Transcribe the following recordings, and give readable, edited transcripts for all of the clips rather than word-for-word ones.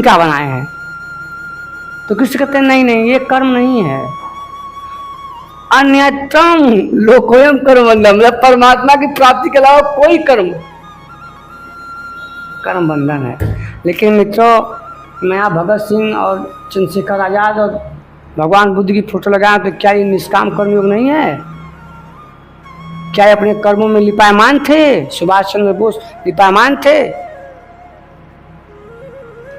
क्या बनाए हैं। तो कृष्ण कहते हैं नहीं नहीं, ये कर्म नहीं है। अन्यतम लोकोयम कर्म बंधन, मतलब परमात्मा की प्राप्ति के अलावा कोई कर्म बंधन है। लेकिन मित्रों, मैं यहाँ भगत सिंह और चंद्रशेखर आजाद और भगवान बुद्ध की फोटो लगाया, तो क्या ये निष्काम कर्मयोग नहीं है? क्या ये अपने कर्मों में लिपायमान थे? सुभाष चंद्र बोस लिपायमान थे?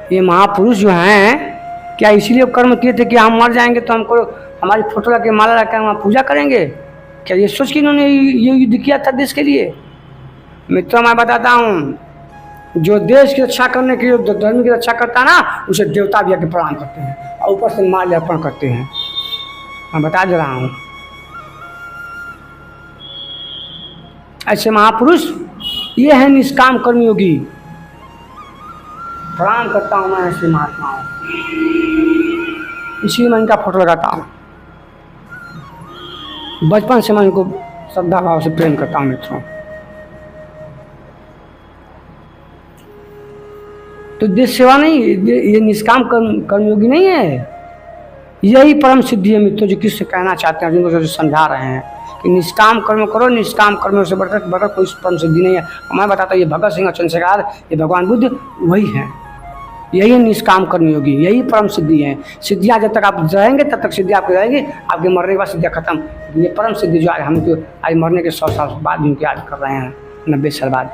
ये महापुरुष जो हैं, क्या इसीलिए कर्म किए थे कि हम मर जाएंगे तो हमको हमारी फोटो लगा के माला रखकर वहाँ पूजा करेंगे? क्या ये सोच के इन्होंने ये युद्ध किया था देश के लिए? मित्रों, मैं बताता हूँ, जो देश की रक्षा करने के लिए, धर्म की रक्षा करता है ना, उसे देवता भी आके प्रणाम करते हैं और ऊपर से माल्य अर्पण करते हैं। मैं बता दे रहा हूँ, ऐसे महापुरुष ये है निष्काम कर्मयोगी। प्रणाम करता हूँ मैं ऐसे महात्माओं, इसलिए मैं इनका फोटो लगाता हूँ। बचपन से मैं इनको श्रद्धा भाव से प्रेम करता हूँ मित्रों। तो देश सेवा नहीं, ये निष्काम कर्मयोगी नहीं है। यही परम सिद्धि है मित्रों, जो किससे कहना चाहते हैं, जिनको जो समझा रहे हैं कि निष्काम कर्म करो, निष्काम कर्म से बढ़कर कोई परम सिद्धि नहीं है। मैं बताता हूँ, ये भगत सिंह और चंद्रशेखर, ये भगवान बुद्ध वही हैं। यही निष्काम कर्मयोगी, यही परम सिद्धि है। सिद्धियाँ जब तक आप रहेंगे तब तक सिद्धि आपकी रहेगी, आपके मरने के बाद सिद्धियाँ खत्म। ये परम सिद्धि जो आज हम तो आज मरने के 100 साल बाद जिनकी आज कर रहे हैं, 90 साल बाद।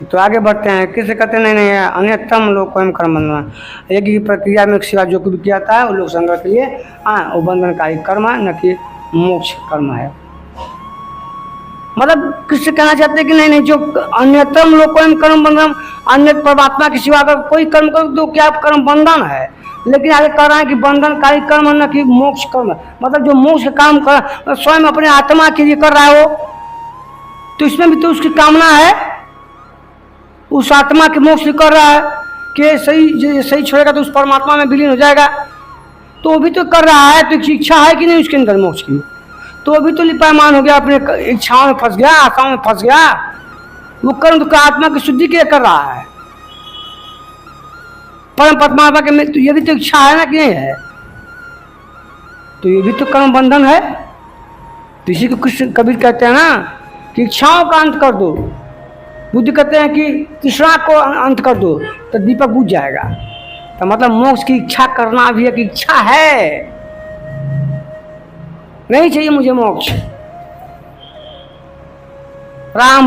तो आगे बढ़ते हैं। किसे कहते नहीं नहीं, अन्यतम लोग स्वयं कर्म बंधन, एक ही प्रक्रिया में सिवा जो कुछ भी किया जाता है वो लोक संग्रह के लिए, हाँ, वो बंधनकारी कर्म है, न कि मोक्ष कर्म है। मतलब किससे कहना चाहते हैं कि नहीं नहीं, जो अन्यतम लोग स्वयं कर्म बंधन, अन्य परमात्मा के सिवा अगर कोई कर्म करो तो क्या कर्म बंधन है। लेकिन आगे कह रहा है कि बंधनकारी कर्म न कि मोक्ष कर्म। मतलब जो मोक्ष काम कर स्वयं अपने आत्मा के लिए कर रहा है वो, तो इसमें भी तो उसकी कामना है, उस आत्मा के मोक्ष कर रहा है कि सही छोड़ेगा तो उस परमात्मा में विलीन हो जाएगा। तो वो भी तो कर रहा है, तो इच्छा है कि नहीं उसके अंदर मोक्ष की, तो वो भी तो लिपायमान हो गया, अपने इच्छाओं में फंस गया, आशाओं में फंस गया। वो कर्म तो आत्मा की शुद्धि के लिए कर रहा है। परम परमात्मा के तो ये भी तो इच्छा है ना कि नहीं है, तो ये भी तो कर्म बंधन है। तो इसी को कृष्ण कबीर कहते हैं ना कि इच्छाओं का अंत कर दो। बुद्ध कहते हैं कि तृष्णा को अंत कर दो तो दीपक बुझ जाएगा। तो मतलब मोक्ष की इच्छा करना भी एक इच्छा है। नहीं चाहिए मुझे मोक्ष, राम